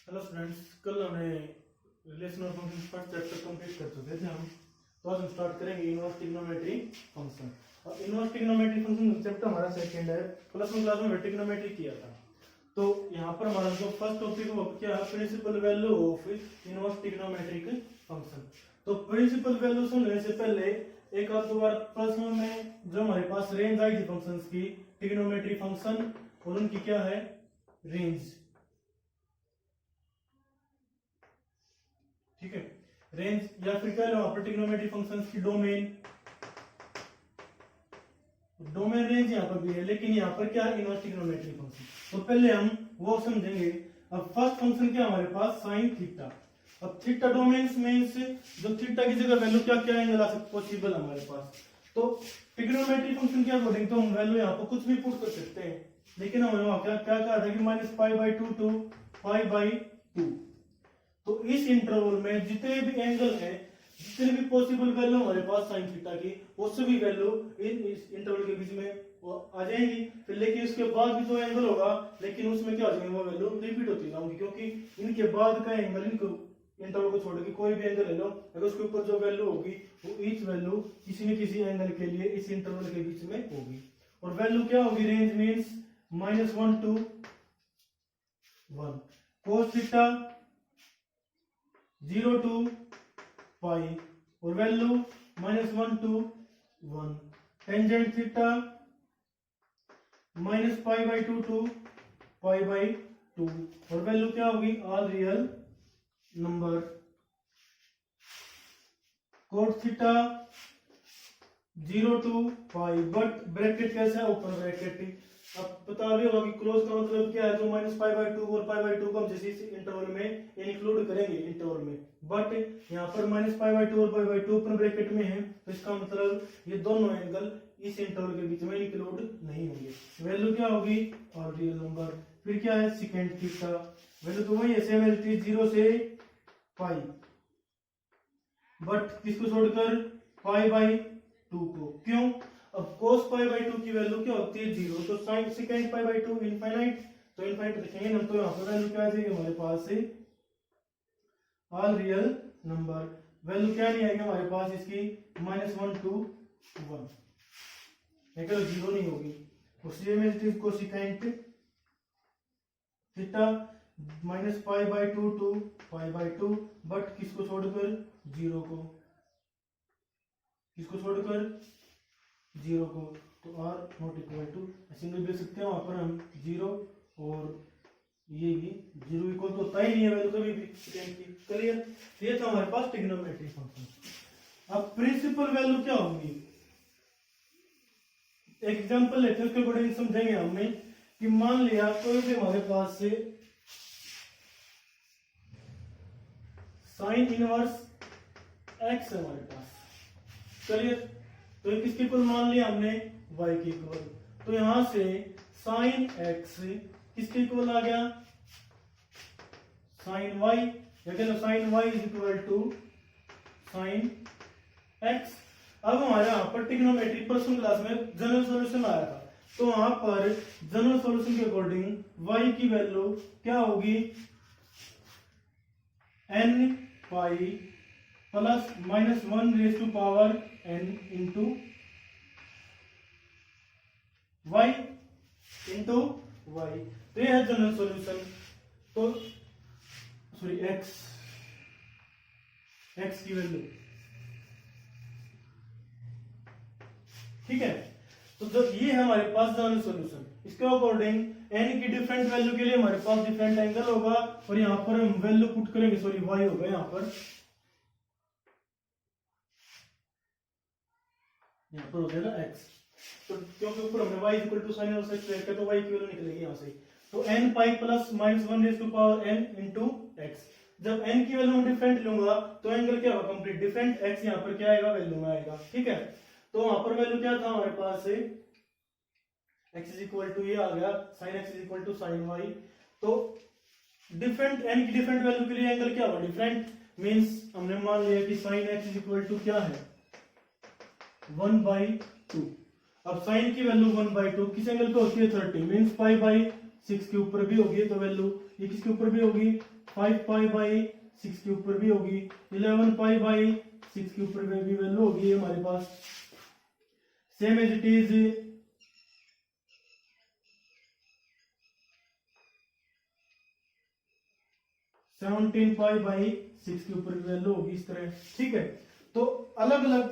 Hello students, कल हमने relational function first chapter complete कर चुके थे हम। तो आज हम स्टार्ट करेंगे इनवर्स ट्रिग्नोमेट्री फंक्शन। और इनवर्स ट्रिग्नोमेट्री फंक्शन चैप्टर हमारा सेकंड है। प्लस वन क्लास में ट्रिग्नोमेट्री किया था। तो यहाँ पर हमारा जो फर्स्ट टॉपिक वो क्या है, principal value of inverse trigonometric function. तो प्रिंसिपल वैल्यू समझने से पहले एक आध दो बार प्लस वन में जो हमारे पास रेंज आई थी फंक्शंस की, ट्रिग्नोमेट्री फंक्शन और उनकी क्या है रेंज। ठीक है, रेंज या फिर कह लो आप ट्रिग्नोमेट्री फंक्शंस की डोमेन। डोमेन रेंज यहाँ पर भी है, लेकिन यहाँ पर क्या है इनवर्स ट्रिग्नोमेट्री फंक्शन। तो पहले हम वो समझेंगे। अब फर्स्ट फंक्शन क्या हमारे पास साइन थीटा। अब थीटा डोमेन्स मींस जो थीटा की जगह वैल्यू क्या क्या एंगल आ सकता पॉसिबल हमारे पास। तो ट्रिग्नोमेट्री फंक्शन के अकॉर्डिंग तो हम वैल्यू यहाँ पर कुछ भी पुट कर सकते हैं, लेकिन हमें वहां क्या क्या कहा था कि -π/2 to π/2। तो इस इंटरवल में जितने भी एंगल हैं, जितने भी पॉसिबल वैल्यू हमारे पास साइन थीटा की, वो सभी वैल्यू इस इंटरवल के बीच में आ जाएंगी। फिर लेकिन उसके बाद भी जो एंगल होगा, लेकिन उसमें क्या हो जाएंगे वो वैल्यू रिपीट होती जाएंगी, क्योंकि इनके बाद का एंगल इनको इंटरवल को छोड़ के कोई भी एंगल ले लो, अगर उसके ऊपर जो वैल्यू होगी वो ईच वैल्यू किसी न किसी एंगल के लिए इस इंटरवल के बीच में होगी। और वैल्यू क्या होगी, range means -1 to 1, cos theta 0 to pi और value -1 to 1, tangent theta -π/2 to π/2 और वैल्यू क्या होगी all real number. Cot theta 0 to pi, but bracket कैसा है ऊपर ब्रैकेट। अब बता भी होगा कि क्लोज का मतलब क्या है, जो -π/2 और π/2 को हम जैसे इस इंटरवल में इंक्लूड करेंगे इंटरवल में, बट यहाँ पर -π/2 और π/2 ओपन ब्रैकेट में है, तो इसका मतलब ये दोनों एंगल इस इंटरवल के बीच में इंक्लूड नहीं होंगे। वैल्यू क्या होगी और रियल नंबर। फिर क्या है सेकेंड थीटा, वैल्यू तो वही है सेम है 0 से पाई, बट किसको छोड़कर π/2 को। क्यों, अब cos π/2 की वैल्यू क्या होती है 0, तो sin सेकेंड π/2 इनफाइनाइट, तो इनफाइनाइट लिखेंगे हम, तो यहाँ पर वैल्यू क्या आ जाएगी हमारे पास से ऑल रियल नंबर। वैल्यू क्या नहीं आएगी हमारे पास इसकी -1 to 1, लेकिन 0 नहीं होगी। उसी में कोसिकेंट थीटा -π/2 to π/2, बट किसको छोड़कर 0 को, किसको छोड़कर 0 को, तो r not equal to single देख सकते हैं वहां पर हम 0 और ये भी 0 इक्वल तो होता ही नहीं है वैल्यू कभी भी सेकेंड की। क्लियर, ये था हमारे पास ट्रिग्नोमेट्री फंक्शन। अब प्रिंसिपल वैल्यू क्या होंगी, एक एग्जांपल लेते हैं, उसके अकॉर्डिंग समझेंगे हमने कि मान लिया कोई भी हमारे पास से साइन इनवर्स x है हमारे पास। क्लियर, तो किसके इक्वल मान लिया हमने y के इक्वल, तो यहां से साइन x किसके इक्वल आ गया साइन y, या कह लो sine y is equal to sine x। अब हमारे यहाँ पर ट्रिग्नोमेट्री फर्स्ट क्लास में जनरल सॉल्यूशन आया था, तो वहां पर जनरल सॉल्यूशन के अकॉर्डिंग y की वैल्यू क्या होगी n pi plus -1 raise to power n into y into y। तो यह है जनरल सॉल्यूशन। तो सॉरी x की वैल्यू, ठीक है। तो जब ये है हमारे पास जनरल सॉल्यूशन, इसके अकॉर्डिंग n की डिफरेंट वैल्यू के लिए हमारे पास डिफरेंट एंगल होगा, और यहाँ पर हम वैल्यू पुट करेंगे, सॉरी y होगा यहाँ पर हो जाएगा x। तो क्योंकि ऊपर हमने y equal to sine x रखा, तो y की वैल्यू निकलेगी यहाँ से, तो n pi plus -1 raise to power n into x। जब n की वैल्यू हम डिफरेंट लूंगा तो एंगल क्या होगा कंप्लीट डिफरेंट, x यहाँ पर क्या आएगा वैल्यू में आएगा। ठीक है, तो वहां पर वैल्यू क्या था हमारे पास से x इज इक्वल टू ये आ गया sin x is equal to sin y। तो डिफरेंट n की डिफरेंट वैल्यू के लिए एंगल क्या होगा डिफरेंट, मींस हमने मान लिया कि sin x is equal to क्या है 1/2। अब sin की वैल्यू 1/2 किस एंगल पे होती है 30, मींस π/2 6 के ऊपर भी होगी तो वैल्यू ये किसके ऊपर भी होगी 5 पाई बाई 6 के ऊपर भी होगी 11 पाई बाई 6 के ऊपर भी वैल्यू होगी हमारे पास same as it is 17 pi by 6 के ऊपर भी वैल्यू होगी इस तरह। ठीक है, तो अलग अलग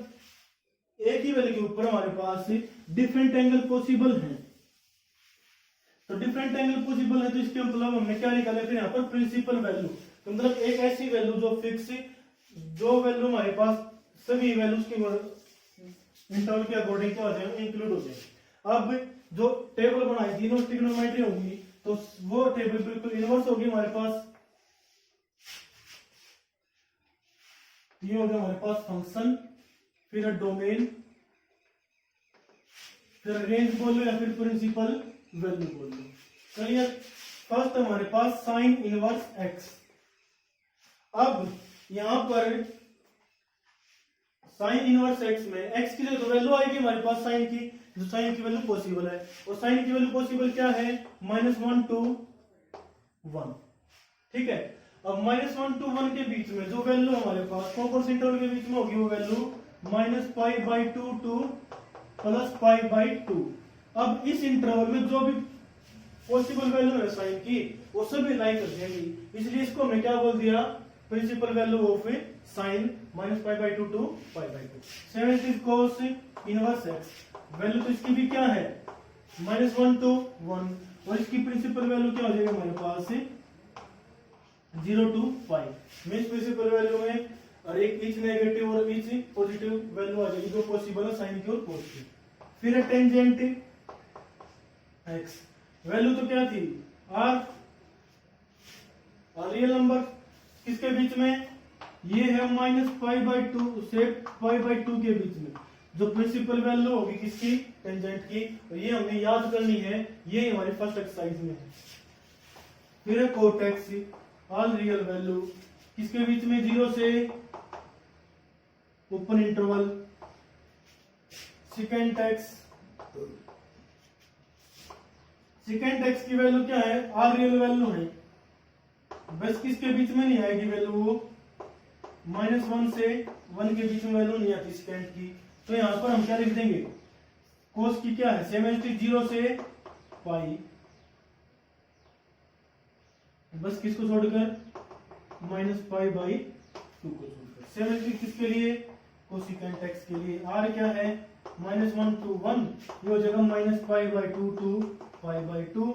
एक ही वैल्यू के ऊपर हमारे पास डिफरेंट एंगल पॉसिबल हैं। तो डिफरेंट एंगल पॉसिबल है तो इसके मतलब हमने क्या निकाला फिर यहाँ पर प्रिंसिपल वैल्यू, तो मतलब एक ऐसी वैल्यू जो फिक्स, जो वैल्यू हमारे पास सभी वैल्यूज के इंटरवल के अकॉर्डिंग क्या हो जाए इंक्लूड हो जाए। अब जो टेबल बनाई थी नो ट्रिग्नोमेट्री होगी तो वो टेबल बिल्कुल इनवर्स होगी हमारे पास। ये हो गया हमारे पास फंक्शन, फिर डोमेन, फिर रेंज बोल लो या फिर प्रिंसिपल वैल्यू बोल लो। क्लियर। फर्स्ट हमारे पास साइन इनवर्स एक्स। अब यहां पर साइन इनवर्स एक्स में एक्स की जो वैल्यू आएगी हमारे पास साइन की, जो साइन की वैल्यू पॉसिबल है, और साइन की वैल्यू पॉसिबल क्या है -1 to 1। ठीक है, अब -1 to 1 के बीच में जो वैल्यू हमारे पास कौन से इंटरवल के बीच में होगी वो वैल्यू -π/2 to +π/2। अब इस इंटरवल में जो भी पॉसिबल वैल्यू है साइन की वो सभी लाइन कर देंगी, इसलिए इसको हमने क्या बोल दिया principal value of sine -π/2 to π/2। Same is cos inverse x, value तो इसकी भी क्या है -1 to 1, और इसकी प्रिंसिपल वैल्यू क्या हो जाएगी हमारे पास 0 to π। मींस प्रिंसिपल वैल्यू में और एक ईच नेगेटिव और ईच पॉजिटिव वैल्यू आ जाएगी जो पॉसिबल है साइन की और कोस की। फिर है टेंजेंट एक्स, वैल्यू तो क्या थी आर, और रियल नंबर किसके बीच में ये है -π/2 से π/2 के बीच में जो प्रिंसिपल वैल्यू होगी किसकी टेंजेंट की, और ये हमें याद करनी है, ये हमारी फर्स्ट एक्सरसाइज में है। फिर है cot x, all real value किसके बीच में 0 से open interval. Second x, second x की वैल्यू क्या है आर रियल वैल्यू है, बस किसके बीच में नहीं आएगी वैल्यू, वो -1 से 1 के बीच में वैल्यू नहीं आती सेकेंड की, तो यहां पर हम क्या लिख देंगे कोस की क्या है 0 से पाई, बस किसको छोड़कर -π/2 को छोड़कर। 70 किसके लिए कोसिकेंट एक्स के लिए, आर क्या है -1 to 1, ये हो जाएगा -π/2 to π/2,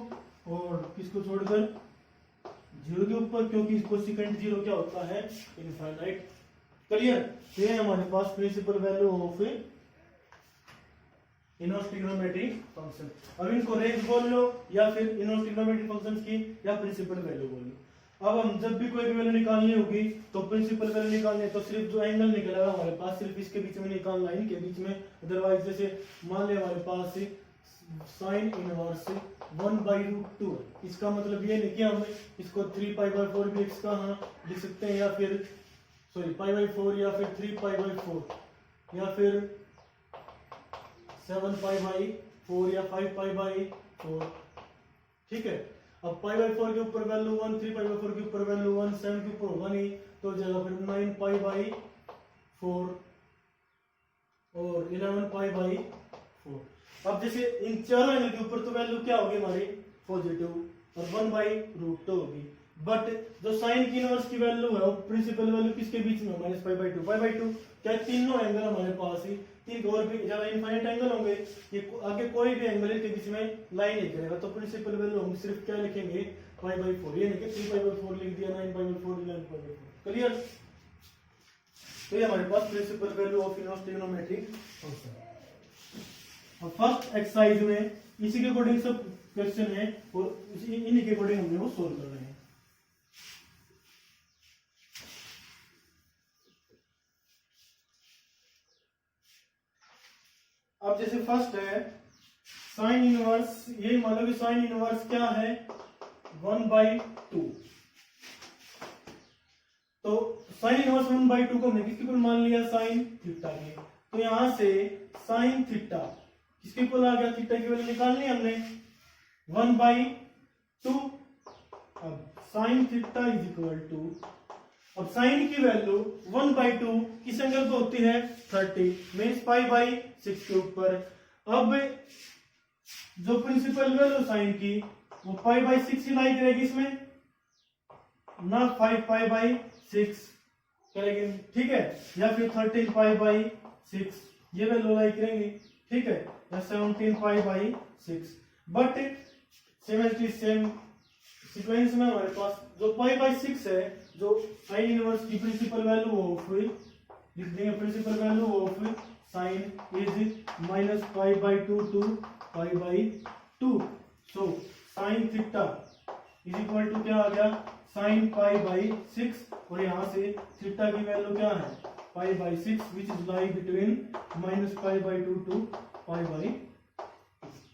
और किसको छोड़कर 0 के ऊपर, क्योंकि कोसिकेंट 0 क्या होता है इनफाइनाइट। क्लियर। ये है हमारे पास principal value of inverse trigonometric function. अब इनको रेंज बोल लो या फिर इनवर्स ट्रिग्नोमेट्रिक फंक्शंस की या प्रिंसिपल वैल्यू बोल लो। अब हम जब भी कोई भी वैल्यू निकालनी होगी तो प्रिंसिपल वैल्यू निकालनी है तो सिर्फ जो एंगल निकलेगा हमारे पास सिर्फ इसके बीच में निकालना, इनके बीच में। अदरवाइज जैसे मान लिया हमारे पास साइन इनवर्स 1/√2, इसका मतलब ये नहीं कि हम इसको 3π/4 भी x का लिख सकते हैं, या फिर सॉरी π/4 या फिर 3π/4 या फिर 7π/4 या 5π/4। ठीक है, अब π/4 के ऊपर वैल्यू 1, 3π/4 के ऊपर वैल्यू 1, 7 के ऊपर होगा नहीं तो जगह फिर 9π/4 और 11π/4। अब जैसे इन चारों एंगल के ऊपर तो वैल्यू क्या होगी हमारी पॉजिटिव और 1/√2 होगी, बट जो साइन की इनवर्स की वैल्यू है वो प्रिंसिपल वैल्यू किसके बीच में -π/2 π/2। क्या तीनों एंगल हमारे पास ही तीन और भी ज्यादा इनफाइनाइट एंगल होंगे, ये आगे कोई भी एंगल के बीच में लाइन नहीं करेगा, तो प्रिंसिपल वैल्यू हम सिर्फ क्या लिखेंगे π/4, ये नहीं कि 3π/4 लिख दिया 9π/4 11π/4। क्लियर। तो ये हमारे पास principal value of inverse trigonometric function. अब फर्स्ट एक्सरसाइज में इसी के अकॉर्डिंग सब क्वेश्चन है और इन्हीं के अकॉर्डिंग हमने वो सोल्व कर रहे हैं। अब जैसे फर्स्ट है साइन इनवर्स, ये मान लो कि साइन इनवर्स क्या है 1/2, तो साइन इनवर्स 1/2 को हमने किसके इक्वल मान लिया साइन थीटा के, तो यहां से साइन थीटा किसके इक्वल आ गया, थीटा की वैल्यू निकालनी है हमने 1/2 2। अब sine theta is equal to, अब साइन की वैल्यू 1/2 किस एंगल पे होती है 30, मीन्स π/6 के ऊपर। अब जो प्रिंसिपल वैल्यू साइन की वो π/6 ही लाई करेगी इसमें, ना 5π/6 करेंगे, ठीक है, या फिर 13π/6 ये वैल्यू लाई करेंगे, ठीक है, या 17π/6। बट सेम सीक्वेंस में हमारे पास जो π/6 है, जो साइन इनवर्स की प्रिंसिपल वैल्यू ऑफ, लिख देंगे principal value of sine is -π/2 to π/2। So sine theta is equal to क्या आ गया, साइन π/6, और यहाँ से थीटा की वैल्यू क्या है π/6, which is lie between -π/2 to π/2।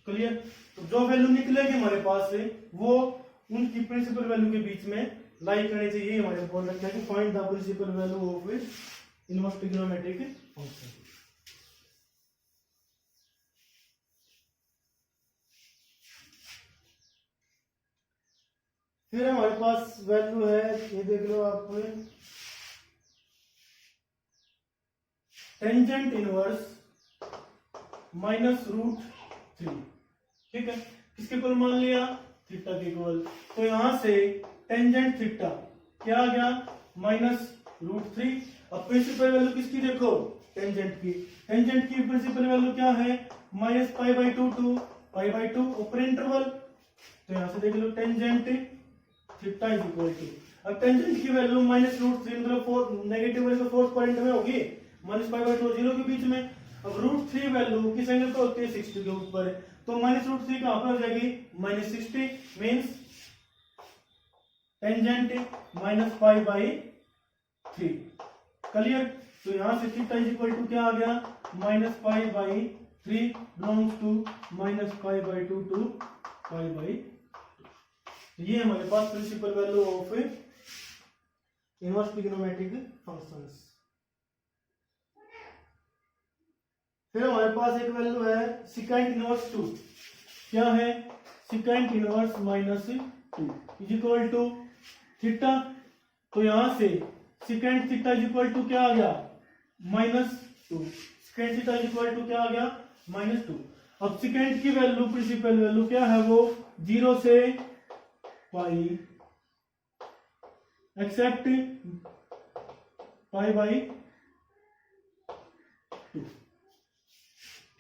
Clear. तो जो वैल्यू निकलेगी हमारे पास से वो उनकी प्रिंसिपल वैल्यू के बीच में लाई करनी चाहिए। हमारे ऊपर रखना है कि find the principal value of inverse trigonometric function. फिर हमारे पास वैल्यू है, ये देख लो आप, टेंजेंट इनवर्स -√3, ठीक है, किसके इक्वल मान लिया, थीटा के इक्वल। तो यहां से टेंजेंट थीटा क्या आ गया -√3। अब प्रिंसिपल वैल्यू किसकी देखो, टेंजेंट की, टेंजेंट की प्रिंसिपल वैल्यू क्या है -π/2 टू π/2 ऊपर इंटरवल। तो यहां से देख लो tangent theta is equal to, अब टेंजेंट की वैल्यू -√3 मतलब नेगेटिव वैल्यू तो फोर्थ पॉइंट में होगी, -π/2 और 0 के बीच में। अब √3 वैल्यू किस एंगल पे होती है 60 के ऊपर, तो -√3 कहां पर हो जाएगी -60, मींस टेंजेंट -π/3। क्लियर। तो यहां से थीटा इज इक्वल टू क्या आ गया -π/3 बिलोंग्स टू -π/2 टू π/2। ये हमारे पास principal value of inverse trigonometric functions. फिर हमारे पास एक वैल्यू है सिकेंट इनवर्स 2, क्या है secant inverse -2 is equal to theta. तो यहां से secant theta is equal to क्या आ गया -2, secant theta is equal to क्या आ गया -2। अब सिकेंट की वैल्यू प्रिंसिपल वैल्यू क्या है, वो 0 से पाई एक्सेप्ट π/2,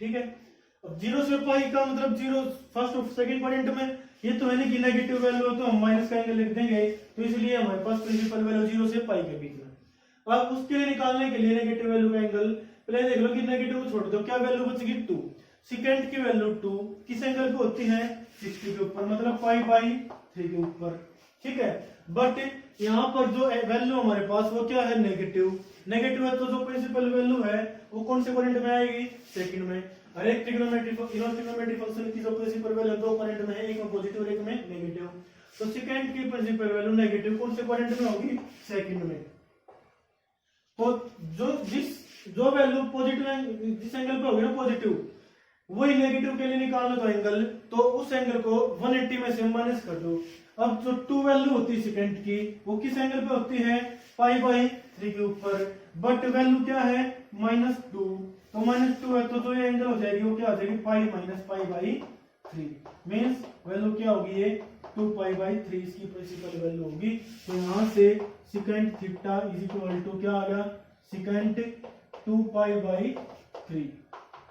ठीक है। अब 0 से पाई का मतलब 0 फर्स्ट और सेकंड क्वाड्रेंट में, ये तो है नहीं कि नेगेटिव वैल्यू तो हम माइनस का एंगल लिख देंगे, तो इसलिए हमारे पास प्रिंसिपल वैल्यू 0 से पाई के बीच में। अब उसके लिए निकालने के लिए नेगेटिव वैल्यू का एंगल पहले देख लो कि नेगेटिव को छोड़ दो, क्या वैल्यू बचेगी 2। सेकंड की वैल्यू 2 किस एंगल पे होती है 60 के ऊपर, मतलब π/3 के ऊपर, ठीक है। बट यहाँ पर जो वैल्यू हमारे पास वो क्या है नेगेटिव, नेगेटिव है तो जो प्रिंसिपल वैल्यू है वो कौन से क्वाड्रेंट में आएगी सेकंड में। हर एक ट्रिग्नोमेट्रिक फंक्शन की जो प्रिंसिपल वैल्यू दो क्वाड्रेंट में है, एक में पॉजिटिव और एक में नेगेटिव। तो सेकंड की प्रिंसिपल वैल्यू नेगेटिव कौन से क्वाड्रेंट में होगी सेकंड में। तो जो वैल्यू पॉजिटिव जिस एंगल पे होगी ना पॉजिटिव, वही नेगेटिव के लिए निकालना तो एंगल, तो उस एंगल को 180 में से माइनस कर दो। अब जो 2 वैल्यू होती है सेकंड की वो किस एंगल पे होती है π/3 के ऊपर, बट वैल्यू क्या है -2, तो -2 है तो जो ये एंगल हो जाएगी वो क्या हो जाएगी π/3, मींस वैल्यू क्या होगी ये 2π/3 इसकी प्रिंसिपल वैल्यू होगी। तो यहां से second theta is equal to क्या आ गया second 2π/3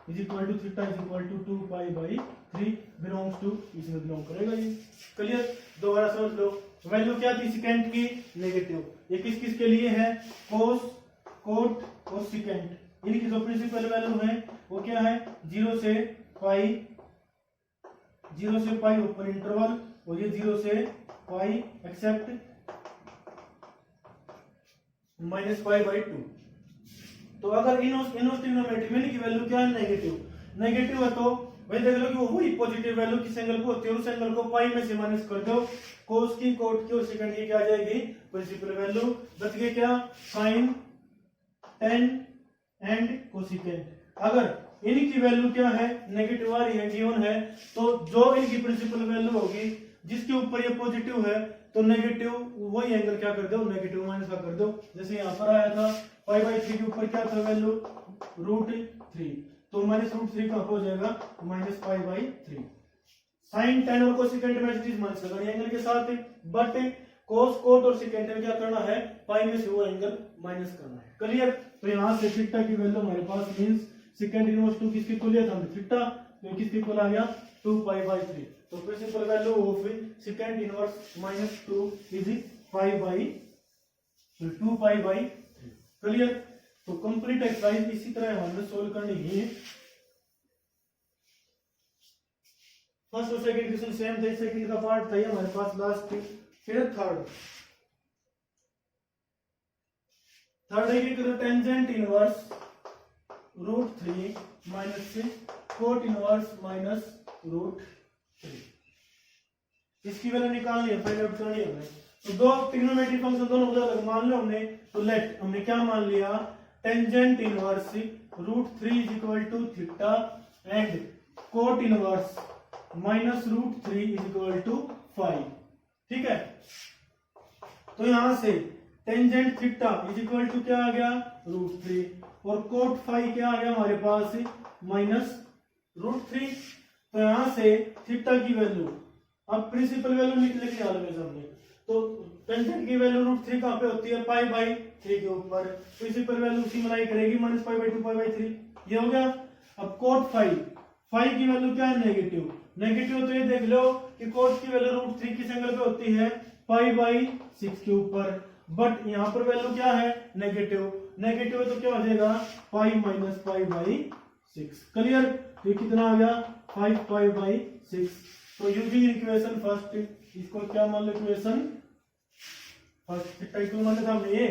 is equal to theta is equal to 2π/3 belongs to, इसमें बिलोंग करेगा ये। क्लियर। दोबारा समझ लो, वैल्यू क्या थी सेकंड की नेगेटिव, ये किस किस के लिए है कोस कोट और सेकंड, इनकी जो प्रिंसिपल वैल्यू है वो क्या है 0 से पाई ओपन इंटरवल, और ये 0 से पाई एक्सेप्ट -π/2। तो अगर इनवर्स में की वैल्यू क्या है नेगेटिव है तो भाई देख लो कि वही पॉजिटिव वैल्यू किस एंगल को होती है, उस एंगल को पाई में से माइनस कर दो, कोस की कोट की और सेकंड की क्या आ जाएगी प्रिंसिपल वैल्यू। बच गए क्या साइन टेन एंड कोसेकेंट। अगर इनकी वैल्यू क्या है नेगेटिव आ रही है गिवन है, तो जो इनकी प्रिंसिपल वैल्यू होगी जिसके ऊपर ये पॉजिटिव है तो नेगेटिव वही एंगल क्या कर दो, नेगेटिव माइनस का कर दो। जैसे यहाँ पर आया था पाई/3 के ऊपर क्या था वैल्यू, √3, तो -√3 कहाँ हो जाएगा, -पाई/3। साइन, टेन और कोसेकेंट में चीज माइनस करनी एंगल के साथ, बट कोस, कोट और सेकेंट में क्या करना है, पाई में से वो एंगल माइनस करना है। क्लियर। तो यहाँ से थीटा की वैल्यू हमारे पास मींस सेकेंड इनवर्स 2 किसके इक्वल है, थीटा, तो किसके इक्वल आ गया, 2पाई/3। तो principal value of second inverse -2 is 2पाई/3। क्लियर। तो कंप्लीट एक्सरसाइज इसी तरह हमने सोल्व करनी है। फर्स्ट और सेकंड क्वेश्चन सेम थे, सेकंड का पार्ट था हमारे पास लास्ट। फिर थर्ड है कि tangent inverse √3 minus cot inverse -√3, इसकी वैल्यू निकालनी है, फाइंड आउट करनी है हमें। तो दो ट्रिग्नोमेट्रिक फंक्शन दोनों अलग अलग मान लो हमने, तो लेट हमने क्या मान लिया, tangent inverse √3 is equal to theta and cot inverse -√3 is equal to 5। ठीक है। तो यहां से tangent theta is equal to क्या आ गया, √3, और कोट 5 क्या आ गया हमारे पास, -√3। तो यहां से थीटा की वैल्यू, अब प्रिंसिपल वैल्यू निकले के हमने, तो टेंजेंट की वैल्यू √3 कहां पे होती है, पाई/3 के ऊपर, प्रिंसिपल वैल्यू सिमिलाई करेगी -पाई/2 पाई/3, ये हो गया। अब कोट 5 की वैल्यू क्या है, नेगेटिव। तो ये देख लो कि कोट की वैल्यू √3 किस एंगल पे होती है, पाई/6 के ऊपर, बट यहाँ पर वैल्यू क्या है, नेगेटिव है, तो क्या हो जाएगा, पाई - पाई/6। क्लियर। तो कितना आ गया, 5पाई/6। तो यूजिंग इक्वेशन फर्स्ट, इसको क्या मान लो, इक्वेशन फर्स्ट थीटा इक्वल मान लेता हमने ये,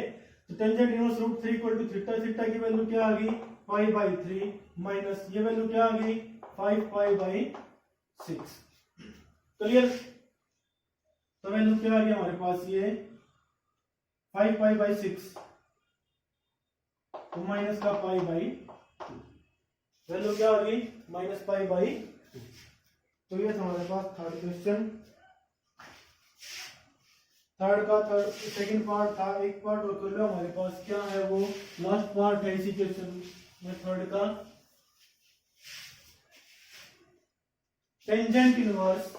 तो tangent inverse √3 equal to theta की वैल्यू क्या आ गई, पाई/3 माइनस ये वैल्यू क्या आ गई, 5पाई/6। क्लियर। तो वैल्यू क्या आ गया हमारे पास, ये 5पाई/6 तो माइनस का पाई/2, वैल्यू क्या आ गई, -पाई/2। तो ये हमारे पास थर्ड क्वेश्चन। सेकंड पार्ट था, एक पार्ट और कर लो, हमारे पास क्या है वो लास्ट पार्ट है इसी क्वेश्चन में, थर्ड का। Tangent inverse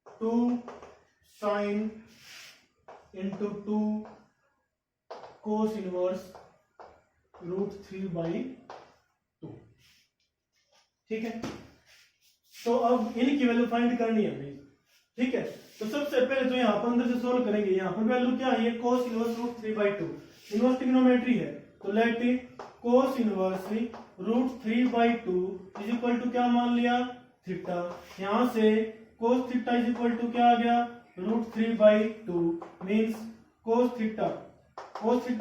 two sine into 2 कोस इनवर्स √3/2। ठीक है। तो अब इनकी वैल्यू फाइंड करनी है हमें। ठीक है। तो सबसे पहले तो यहाँ पर अंदर से सोल्व करेंगे। यहाँ पर वैल्यू क्या है, कोस इनवर्स √3/2, इनवर्स ट्रिग्नोमेट्री है, तो let cos inverse √3/2 is equal to क्या मान लिया, थीटा। यहाँ से cos theta is equal to क्या आ गया, √3/2 मींस कोस थीटा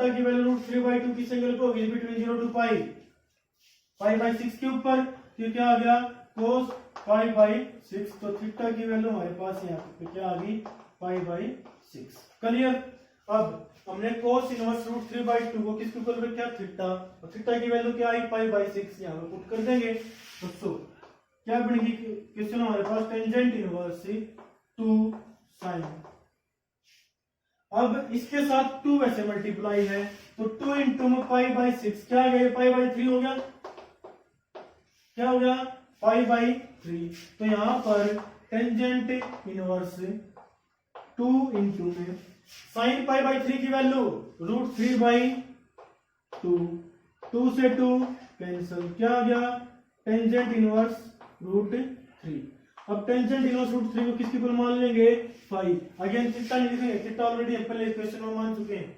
की वैल्यू √3/2 किस एंगल पे होगी, बिटवीन 0 टू पाई/6 के ऊपर, तो क्या आ गया, कोस पाई/6। तो थीटा की वैल्यू हमारे पास यहाँ पे क्या आ गई, पाई/6। क्लियर। अब हमने कोस इनवर्स √3/2 को किसके ऊपर रखा, थीटा, और थीटा की वैल्यू क्या आई, पाई/6, यहाँ पे पुट कर देंगे। दोस्तों क्या बनेगी क्वेश्चन हमारे पास, टेंजेंट इनवर्स 2 साइन। अब इसके साथ 2 वैसे मल्टीप्लाई है, तो 2 इंटू में पाई/6 क्या आ गया, पाई/3 हो गया, क्या हो गया, पाई/3। तो यहां पर टेंजेंट इनवर्स 2 इंटू में साइन पाई/3 की वैल्यू √3/2, 2 से 2 कैंसिल, क्या आ गया, टेंजेंट इनवर्स √3। अब टेंजेंट इनवर्स √3 को किसके इक्वल मान लेंगे, 5। अगेन थीटा नहीं लिखेंगे, थीटा ऑलरेडी हम पहले क्वेश्चन में मान चुके हैं।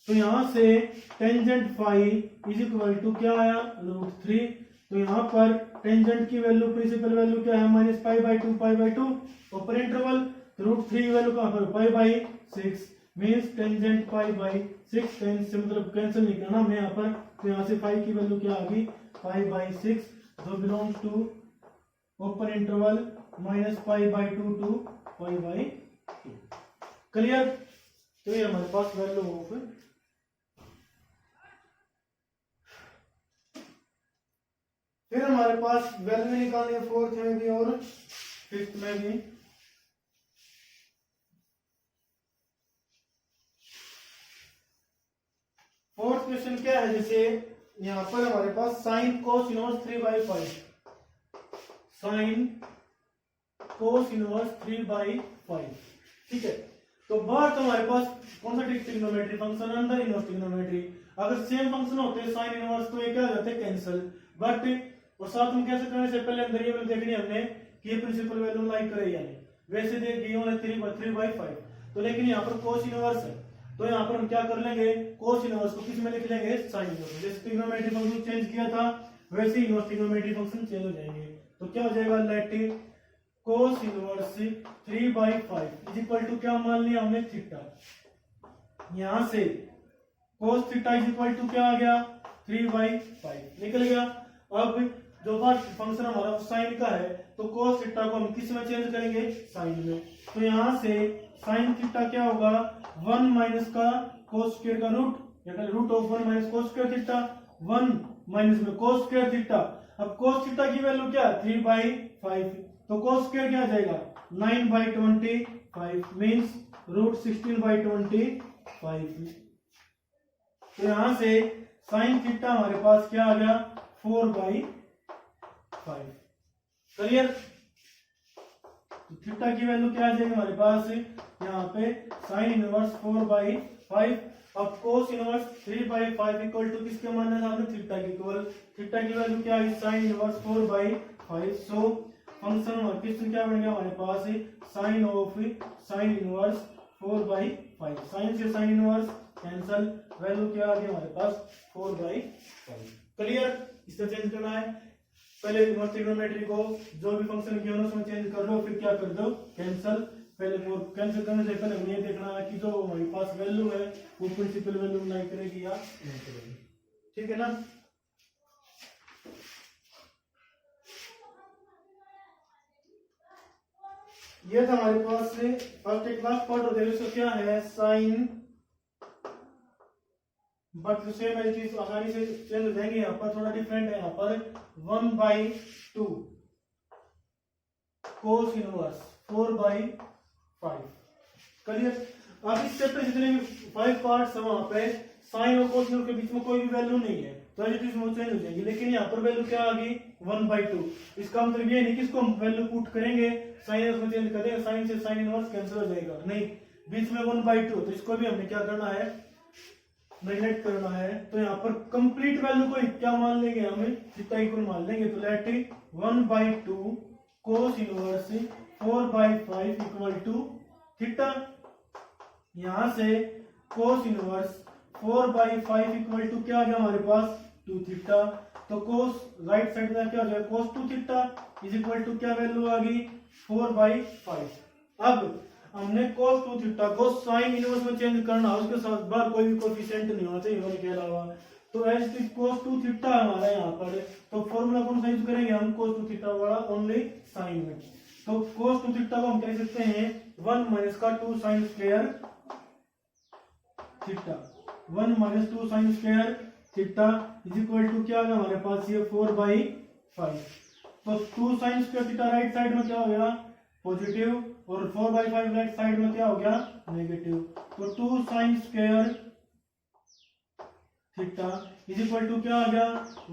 तो यहां से टेंजेंट 5 इज इक्वल टू क्या आया, √3। तो यहाँ पर टेंजेंट की वैल्यू, प्रिंसिपल वैल्यू क्या है, -पाई/2 ऊपर इंटरवल, √3 की वैल्यू कहां पर, पाई/6 मींस टेंजेंट पाई/6, कैंसिल मतलब कैंसिल नहीं करना हमें यहाँ पर। तो यहाँ से 5 की वैल्यू क्या आ गई, पाई/6, जो बिलोंग्स टू ओपन इंटरवल -पाई/2 टू पाई/2। क्लियर। तो ये हमारे पास वैल्यू ऑफ फिर हमारे पास वैल्यू निकालनी है फोर्थ में भी और फिफ्थ में भी। फोर्थ क्वेश्चन क्या है, जैसे यहाँ पर हमारे पास sine cos inverse 3/5, sine cos inverse 3/5, ठीक है। तो बाहर तो हमारे पास कौन सा ट्रिग्नोमेट्री फंक्शन, अंदर इनवर्स ट्रिग्नोमेट्री। अगर सेम फंक्शन होते हैं साइन इनवर्स तो ये क्या हो जाते हैं कैंसिल, बट और साथ में कैसे करने से पहले वेरिएबल देखनी हमने कि ये प्रिंसिपल वैल्यू लाइक करे या नहीं। वैसे दे दी है 3/5, तो लेकिन यहाँ पर कोस इनवर्स है तो यहाँ पर हम क्या कर लेंगे, कोस इनवर्स को किस में लिख लेंगे, साइन इनवर्स। जैसे ट्रिग्नोमेट्री फंक्शन चेंज किया था वैसे ही इनवर्स ट्रिग्नोमेट्री फंक्शन चेंज हो जाएंगे। तो क्या हो जाएगा, let cos inverse 3/5 is equal to क्या मान लिया हमने, थीटा। यहां से cos theta is equal to क्या आ गया, 3/5 निकल गया। अब जो बात फंक्शन हमारा साइन का है तो कोस थीटा को हम किस में चेंज करेंगे, साइन में। तो यहां से साइन थीटा क्या होगा, 1 माइनस का कोस स्क्वायर का रूट, या root of 1 minus cos square theta, 1 minus में कोस स्क्वायर थीटा। अब कोस थीटा की वैल्यू क्या है, 3/5, तो कोस स्क्वायर क्या आ जाएगा, 9/25 मीन्स रूट 16/25। तो यहां से साइन थीटा हमारे पास क्या आ गया, 4/5। क्लियर। तो थीटा की वैल्यू क्या आ जाएगी हमारे पास, यहाँ पे साइन इनवर्स 4/5। अब कोस इनवर्स 3/5 इक्वल टू किसके मानना था हमने, थीटा के इक्वल। थीटा की वैल्यू क्या है, साइन इनवर्स 4/5। सो फंक्शन और क्वेश्चन क्या बन गया हमारे पास, sine of sine inverse 4/5। Sine से साइन इनवर्स कैंसल, वैल्यू क्या आ गई हमारे पास, 4/5। क्लियर। इससे चेंज करना है, पहले इनवर्स ट्रिग्नोमेट्री को जो भी फंक्शन किया उसमें चेंज कर लो, फिर क्या कर दो, कैंसल। पहले कैंसिल करने से पहले हमें ये देखना है कि जो हमारे पास वैल्यू है वो प्रिंसिपल वैल्यू नहीं करेगी या नहीं करेगी, ठीक है ना। ये था हमारे पास फर्स्ट एक लास्ट पार्ट होता है, उसका क्या है, साइन, बट सेम एज चीज आसानी से चेंज हो जाएंगे। यहाँ पर थोड़ा डिफरेंट है, यहाँ पर 1/2 कोस इनवर्स 4/5। क्लियर। अब इस चैप्टर जितने भी 5 पार्ट्स है वहां पे साइन और कोस के बीच में कोई भी वैल्यू नहीं है, तो एज इट इज वो चेंज हो जाएगी। लेकिन यहाँ पर वैल्यू क्या आ गई, 1/2। इसका मतलब ये नहीं कि इसको हम वैल्यू पुट करेंगे साइन उसमें चेंज कर देंगे, साइन से साइन इनवर्स कैंसिल हो जाएगा, नहीं, बीच में 1/2, तो इसको भी हमने क्या करना है, नेगलेक्ट करना है। तो यहाँ पर कंप्लीट वैल्यू को क्या मान लेंगे, हमें थीटा इक्वल मान लेंगे। तो let 1/2 cos inverse 4/5 equal to theta. यहां से कोस इनवर्स 4/5 इक्वल टू क्या आ गया हमारे पास, 2 थीटा। तो कोस राइट साइड में क्या हो जाएगा, कोस 2 थीटा इज इक्वल टू क्या वैल्यू आ गई, 4/5। अब हमने cos 2 थीटा को साइन इनवर्स में चेंज करना, उसके साथ बाहर कोई भी कोफिशिएंट नहीं होना चाहिए वन के अलावा। तो एज इट cos 2 थीटा हमारा यहाँ पर, तो फॉर्मूला कौन सा यूज करेंगे हम, cos 2 थीटा वाला ओनली साइन में। तो cos 2 थीटा को हम कह सकते हैं 1 माइनस का 2 sine square theta, 1 minus 2 sine square theta is equal to क्या होगा हमारे पास, ये 4/5। तो 2 sine square theta right side में क्या हो गया, पॉजिटिव, और 4/5 राइट साइड में क्या हो गया, नेगेटिव। तो 2 sine square theta is equal to क्या आ गया,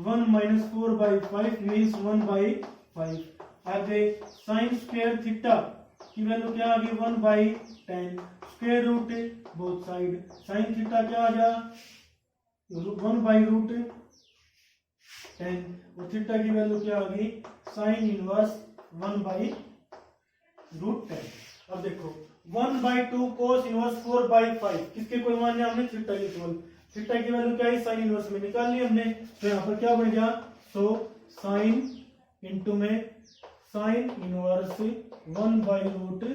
1 माइनस 4/5 मीन्स 1/5। आगे साइन स्क्वायर थीटा की वैल्यू क्या आ गई, 1/10, square root both side, sine theta क्या आ गया, 1/√10, और थीटा की वैल्यू क्या आ गई, साइन इनवर्स 1/√10। अब देखो 1/2 कोस इनवर्स 4/5 किसके कोई मान लिया हमने, थीटा के इक्वल। थीटा की वैल्यू क्या है, साइन इनवर्स में निकाल ली हमने, तो यहाँ पर क्या बन गया, सो साइन इंटू में साइन इनवर्स 1/√10,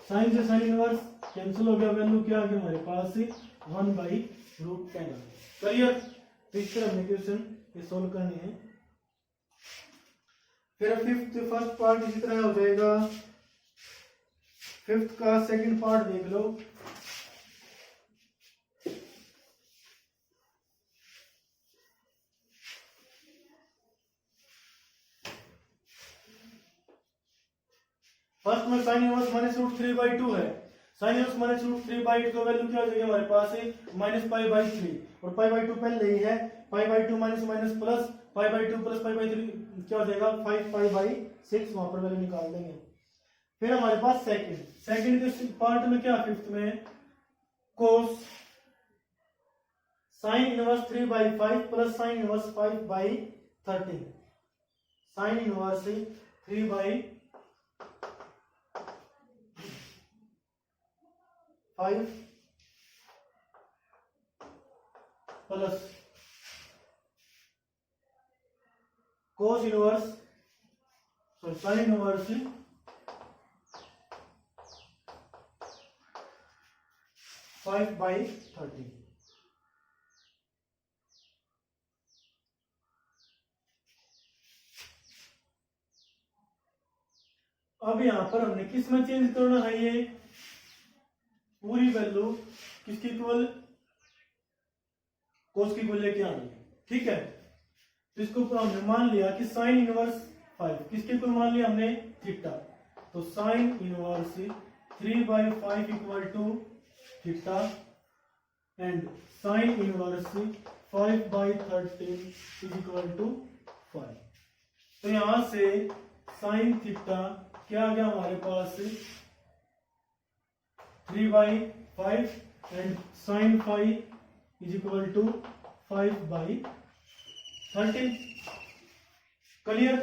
साइन से साइन इनवर्स कैंसिल हो गया, वैल्यू क्या आ गया हमारे पास 1/√10। क्लियर। इस तरह हमने क्वेश्चन ये सोल्व करने हैं। फिर फिफ्थ फर्स्ट पार्ट इसी तरह हो जाएगा, फिफ्थ का सेकंड पार्ट देख लो। फर्स्ट में साइन इनवर्स माइनस रूट 3/2 है, साइन इनवर्स माइनस रूट 3/2 का वैल्यू क्या हो जाएगा हमारे पास है -π/3 और π/2 पहले ही है, π/2 माइनस माइनस प्लस π/2 प्लस π/3 क्या हो जाएगा 5π/6, वहां पर वैल्यू निकाल देंगे। फिर हमारे पास सेकंड के पार्ट में क्या, फिफ्थ में कोस sign inverse 3/5 plus sign inverse 5/13, sign inverse 3/5 plus cos inverse sine inverse 5/13। अब यहां पर हमने किस में चेंज करना है, ये पूरी वैल्यू किसकी इक्वल, कोस की इक्वल लेके आनी है, ठीक है। तो इसको हमने मान लिया कि साइन इनवर्स 5 किसके इक्वल मान लिया हमने, थीटा। तो sine inverse 3/5 equal to theta and sine inverse 5/13 is equal to 5। तो यहां से साइन थीटा क्या आ गया हमारे पास 3/5 and sine 5 is equal to 5/13। Clear.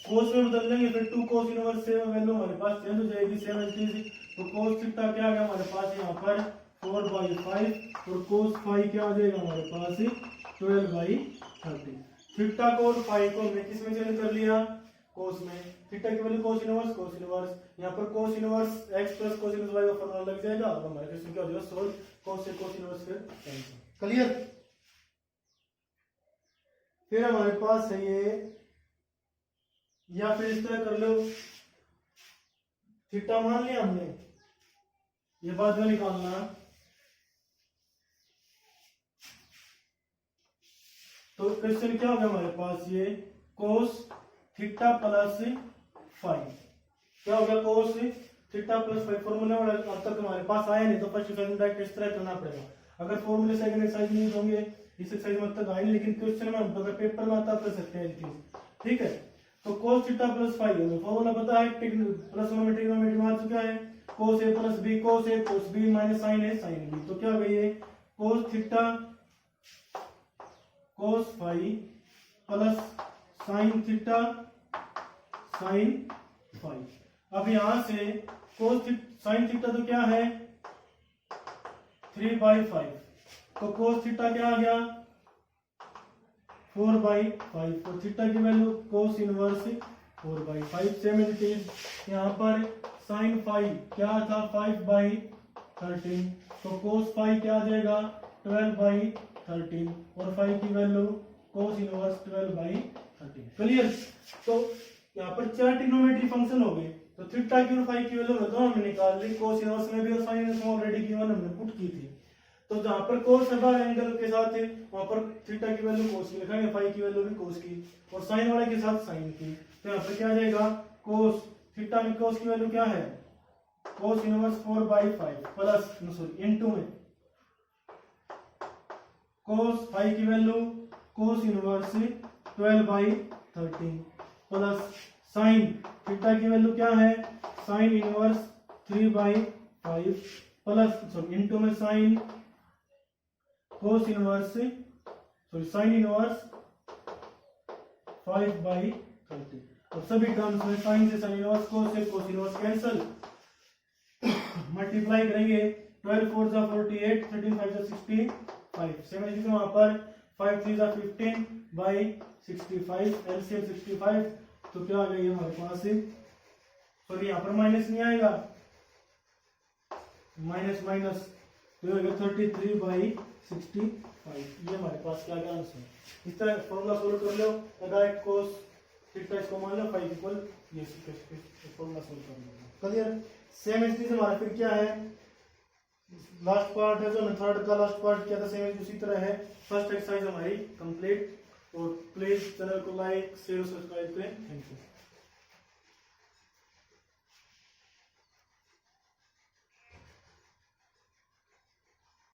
Cos में बदल देंगे फिर 2 कोस इनवर्स से वैल्यू हमारे पास चेंज हो जाएगी 7 तो कोस थीटा क्या आ गया हमारे पास यहाँ पर 4/5 और कोस फाई क्या आ जाएगा हमारे पास 12/13। थीटा को और फाई को हमने किस में चेंज कर लिया, कोस में। थीटा की वैल्यू कोस इनवर्स, यहाँ पर cos inverse x plus cos inverse y का फॉर्मूला लग जाएगा और हमारे क्वेश्चन क्या हो जाएगा सोल्व, कोस से कोस इनवर्स फिर कैंसिल। क्लियर। फिर हमारे पास है ये, या फिर इस तरह कर लो, थीटा मान लिया हमने, ये बाद में निकालना। तो क्वेश्चन क्या हो गया हमारे पास, ये कोस थीटा प्लस 5 क्या हो गया, कोस थीटा प्लस 5 फॉर्मूला अब तक हमारे पास आया नहीं, तो फर्स्ट एक्सरसाइज डायरेक्ट इस तरह करना पड़ेगा। अगर फॉर्मूले सेकंड एक्सरसाइज नहीं होंगे इस एक्सरसाइज में अब तक आए, लेकिन क्वेश्चन में हम अगर पेपर में आता कर सकते हैं, ठीक है। तो cos थीटा प्लस 5 फॉर्मूला पता है, प्लस में ट्रिग्नोमेट्री में आ चुका है, cos a plus b cos b minus sin a sin b। तो क्या हो गई है cos theta cos 5 plus sin theta sin 5। अब यहां से sin थीटा तो क्या है 3/5, तो cos थीटा क्या आ गया 4/5 और थीटा की value cos inverse 4/5। Same it is यहाँ पर sin 5 क्या था 5/13, तो cos 5 क्या आ जाएगा 12/13 और 5 की वैल्यू cos इनवर्स 12/13। क्लियर। तो यहाँ पर 4 ट्रिग्नोमेट्री फंक्शन हो गए, तो थीटा की और 5 की वैल्यू दोनों हमने निकाल ली, cos इनवर्स में भी और sin इनवर्स में ऑलरेडी गिवन हमने पुट की थी। तो जहां पर cos है बार एंगल के साथ है, वहां पर थीटा की वैल्यू cos की लिखेंगे, फाई की वैल्यू भी cos की और साइन वाले के साथ साइन की। तो यहाँ पर क्या आ जाएगा cos थीटा में cos की वैल्यू क्या है cos inverse 4/5 plus sorry into में cos फाई की value cos inverse 12/13 plus sine theta की वैल्यू क्या है sine inverse 3/5 plus sorry into में sine cos inverse sine inverse 5/13। अब सभी टर्म्स में साइन से साइन इनवर्स cos से cos इनवर्स कैंसिल, मल्टीप्लाई करेंगे 12 4 जा 48 13 5 जा 65। सेम इज वहां पर 5 3 जा 15/65 एलसीएम 65। तो क्या आ गई हमारे पास सॉरी यहाँ पर माइनस नहीं आएगा, माइनस माइनस तो 33/65। ये हमारे पास क्या गया आंसर। इस तरह फॉर्मूला सोल्व कर लो, डायरेक्ट cos थीटा इसको मान लो 5 इक्वल ये फॉर्मूला सोल्व कर लो। क्लियर। सेम इज हमारा फिर क्या है लास्ट पार्ट है, जो थर्ड का लास्ट पार्ट क्या था सेम उसी तरह है। फर्स्ट एक्सरसाइज हमारी कंप्लीट, और प्लीज चैनल को लाइक शेयर सब्सक्राइब करें। Thank you.